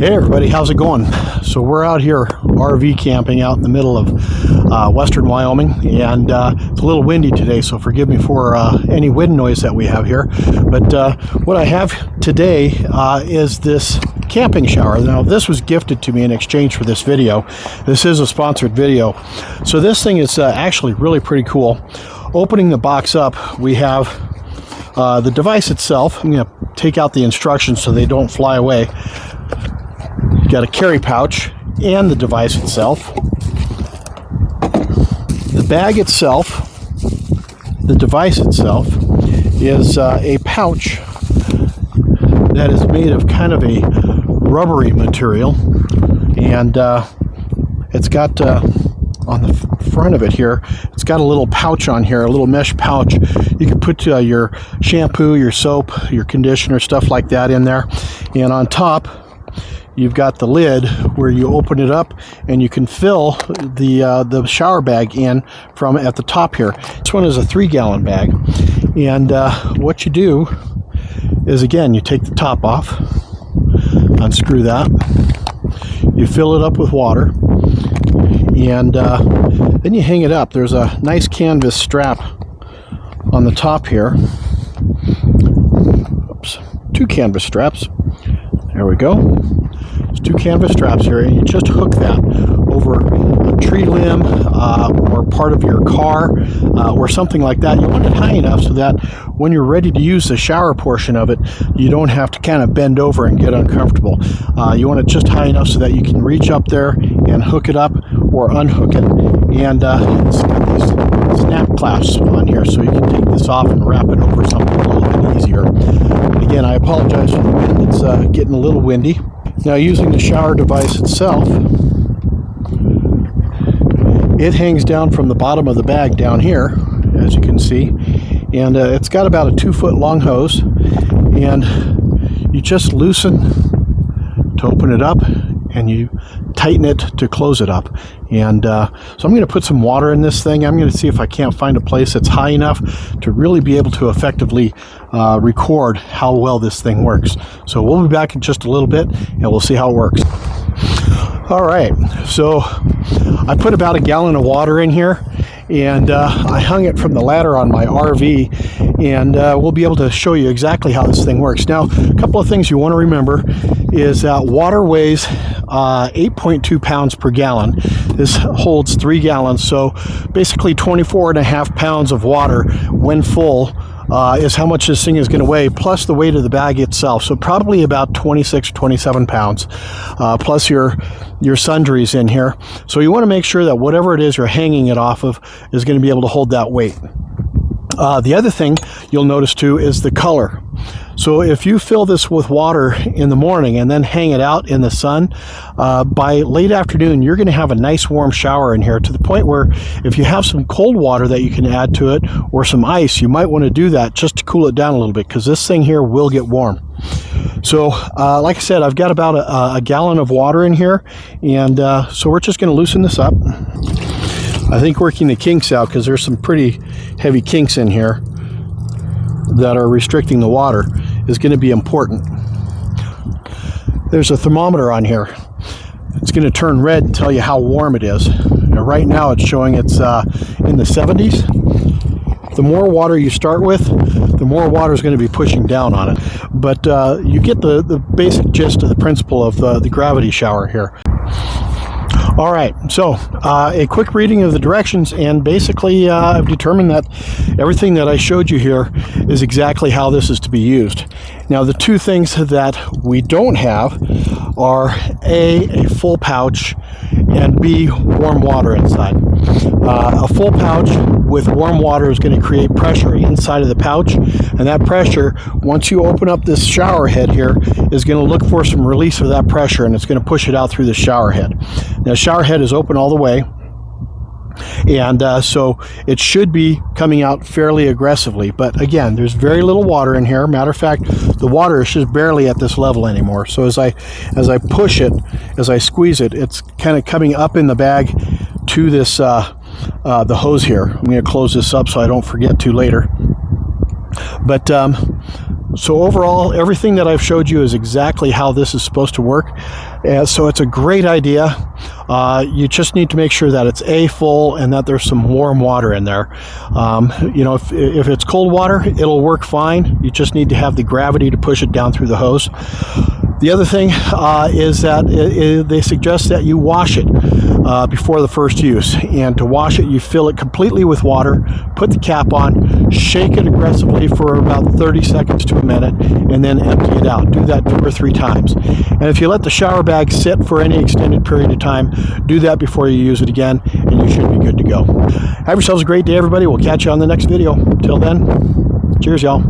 Hey everybody, how's it going? So we're out here RV camping out in the middle of western Wyoming, and it's a little windy today, so forgive me for any wind noise that we have here. But what I have today is this camping shower. Now this was gifted to me in exchange for this video. This is a sponsored video. So this thing is actually really pretty cool. Opening the box up, we have the device itself. I'm going to take out the instructions so they don't fly away. Got a carry pouch and the device itself. The bag itself, the device itself, is a pouch that is made of kind of a rubbery material, and it's got on the front of it here, it's got a little pouch on here, a little mesh pouch. You can put your shampoo, your soap, your conditioner, stuff like that in there. And on top, you've got the lid where you open it up and you can fill the shower bag in from at the top here. This one is a 3-gallon bag, and what you do is, again, you take the top off, unscrew that, you fill it up with water, and then you hang it up. There's a nice canvas strap on the top here. Oops, 2 canvas straps. There we go. There's 2 canvas straps here, and you just hook that over a tree limb or part of your car or something like that. You want it high enough so that when you're ready to use the shower portion of it, you don't have to kind of bend over and get uncomfortable. You want it just high enough so that you can reach up there and hook it up or unhook it. And it's got these snap clasps on here, so you can take this off and wrap it over something a little bit easier. Again, I apologize for the wind. It's getting a little windy. Now, using the shower device itself, it hangs down from the bottom of the bag down here, as you can see, and it's got about a 2-foot long hose, and you just loosen to open it up and you tighten it to close it up. And so I'm going to put some water in this thing. I'm going to see if I can't find a place that's high enough to really be able to effectively record how well this thing works. So we'll be back in just a little bit and we'll see how it works. All right, so I put about 1 gallon of water in here, and I hung it from the ladder on my RV, and we'll be able to show you exactly how this thing works. Now, a couple of things you want to remember is that water weighs 8.2 pounds per gallon. This holds 3 gallons, so basically 24.5 pounds of water when full is how much this thing is going to weigh, plus the weight of the bag itself. So probably about 26, 27 pounds, plus your sundries in here. So you want to make sure that whatever it is you're hanging it off of is going to be able to hold that weight. The other thing you'll notice too is the color. So if you fill this with water in the morning and then hang it out in the sun, by late afternoon you're going to have a nice warm shower in here, to the point where if you have some cold water that you can add to it or some ice, you might want to do that just to cool it down a little bit, because this thing here will get warm. So like I said, I've got about a gallon of water in here, and so we're just going to loosen this up. I think working the kinks out, because there's some pretty heavy kinks in here that are restricting the water, is going to be important. There's a thermometer on here. It's going to turn red and tell you how warm it is. Now, right now it's showing it's in the 70s. The more water you start with, the more water is going to be pushing down on it. But you get the basic gist of the principle of the gravity shower here. All right, so a quick reading of the directions, and basically I've determined that everything that I showed you here is exactly how this is to be used. Now, the 2 things that we don't have are A, a full pouch, and B, warm water inside. A full pouch with warm water is going to create pressure inside of the pouch, and that pressure, once you open up this shower head here, is going to look for some release of that pressure, and it's going to push it out through the shower head. Now, the shower head is open all the way, and so it should be coming out fairly aggressively, but again, there's very little water in here. Matter of fact, the water is just barely at this level anymore. So as I push it, as I squeeze it, it's kind of coming up in the bag to this the hose here. I'm going to close this up so I don't forget to later. But So overall, everything that I've showed you is exactly how this is supposed to work. So it's a great idea. You just need to make sure that it's full and that there's some warm water in there. You know, if it's cold water, it'll work fine. You just need to have the gravity to push it down through the hose. The other thing is that they suggest that you wash it before the first use. And to wash it, you fill it completely with water, put the cap on, shake it aggressively for about 30 seconds to a minute, and then empty it out. Do that 2 or 3 times. And if you let the shower bag sit for any extended period of time, do that before you use it again, and you should be good to go. Have yourselves a great day, everybody. We'll catch you on the next video. Till then, cheers, y'all.